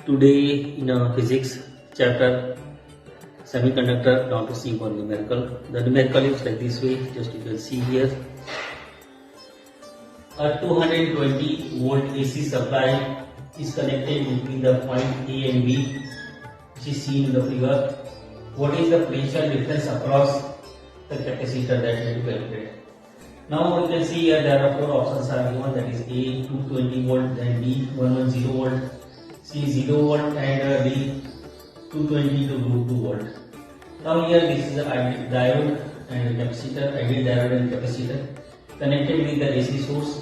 Today in physics chapter semiconductor down to see one numerical. The numerical is like this way, just you can see here. A 220 volt AC supply is connected between the point A and B, which is seen in the figure. What is the potential difference across the capacitor that we will calculate? Now you can see here there are four options are given, that is A 220 volt, then B 110 volt, C 0 volt, and D 220 to 2 volt. Now here this is the diode and capacitor, ideal diode and capacitor connected with the AC source.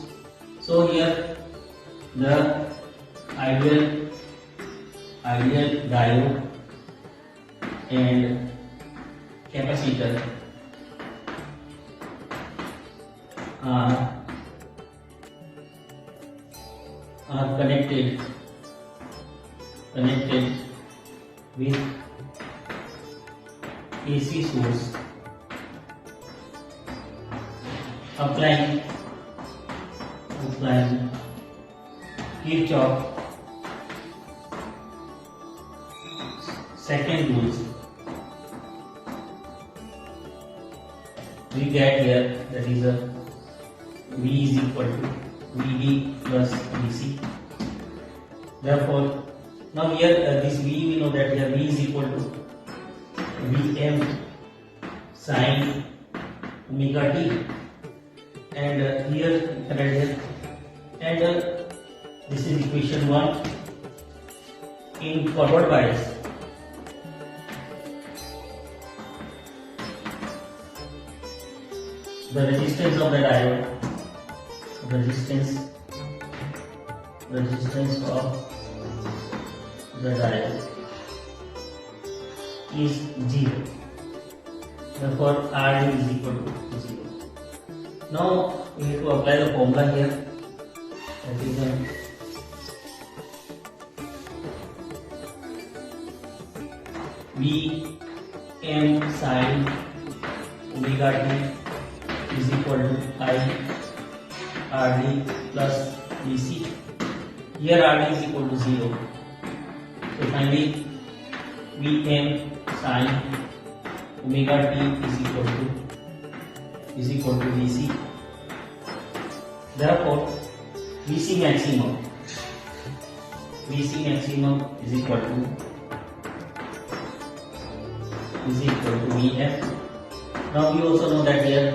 So here the ideal diode and capacitor are connected with AC source, applying Kirchhoff second rules. We get here that is a V is equal to Vd plus Vc. Therefore, now here this V we know that here V is equal to Vm sin omega t, and here connect here, and this is equation 1. In forward bias, the resistance of the diode, resistance of the diode is 0. Therefore, Rd is equal to 0. Now we have to apply the formula here. That is Vm sin omega t is equal to I Rd plus Vc. Here Rd is equal to 0. So finally Vm sin omega t is equal to Vc. Therefore Vc maximum is equal to Vf. Now we also know that here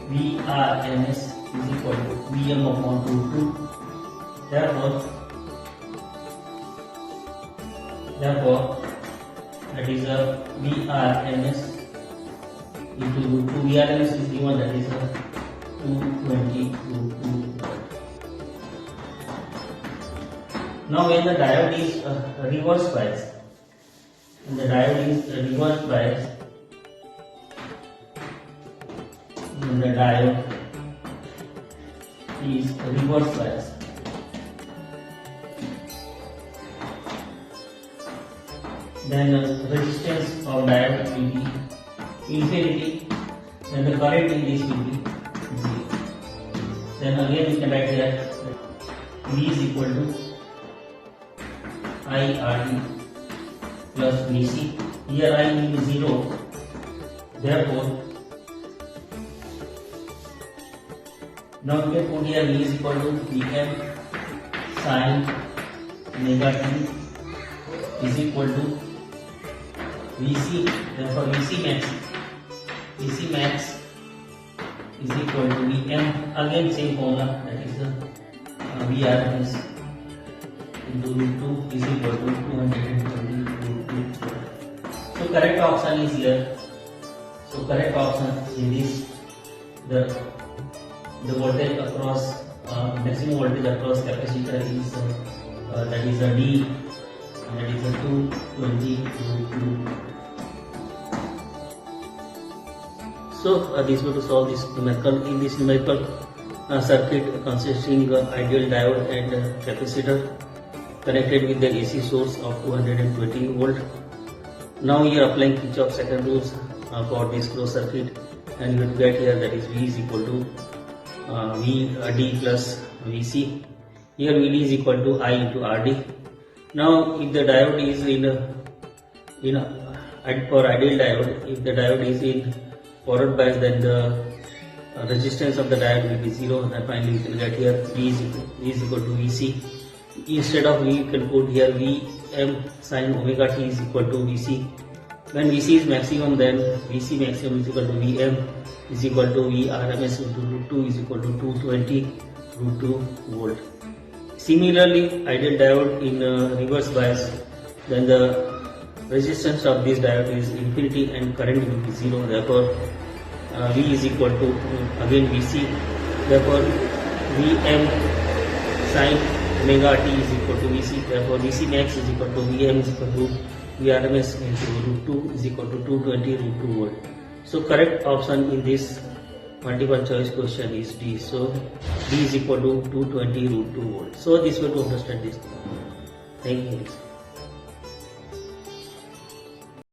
Vrms is equal to Vm upon root 2. Therefore that is a Vrms into root 2. Vrms is given, that is a 220 root 2. Now when the diode is reverse bias, then resistance of diode will be infinity, then the current in this will be 0. Then again we can write here V is equal to I Rd plus Vc. Here I is 0. Therefore now we can put here V is equal to Vm sin omega t is equal to Vc. Therefore Vc max is equal to Vm. Again same formula, that is Vrms into root 2 is equal to 220 root 2. So correct option is here. So correct option in this, the voltage across maximum voltage across capacitor is that is a D, and that is a 220 root 2. So this way to solve this numerical. In this numerical circuit consisting of ideal diode and capacitor connected with the AC source of 220 volt. Now we are applying Kirchhoff second rules for this closed circuit, and you will get here that is V is equal to Vd plus Vc. Here Vd is equal to I into Rd. Now, if the diode is for ideal diode, if the diode is in forward bias, then the resistance of the diode will be 0. And finally, we can get here V is equal to Vc. Instead of V, you can put here Vm sin omega t is equal to Vc. When Vc is maximum, then Vc maximum is equal to Vm is equal to Vrms into root 2 is equal to 220 root 2 volt. Similarly, ideal diode in reverse bias, then the resistance of this diode is infinity and current will be 0. Therefore, V is equal to again Vc. Therefore, Vm sin omega t is equal to Vc. Therefore, Vc max is equal to Vm is equal to Vrms into root 2 is equal to 220 root 2 volt. So, correct option in this multiple choice question is D. So, D is equal to 220 root 2 volt. So, this way to understand this. Thank you.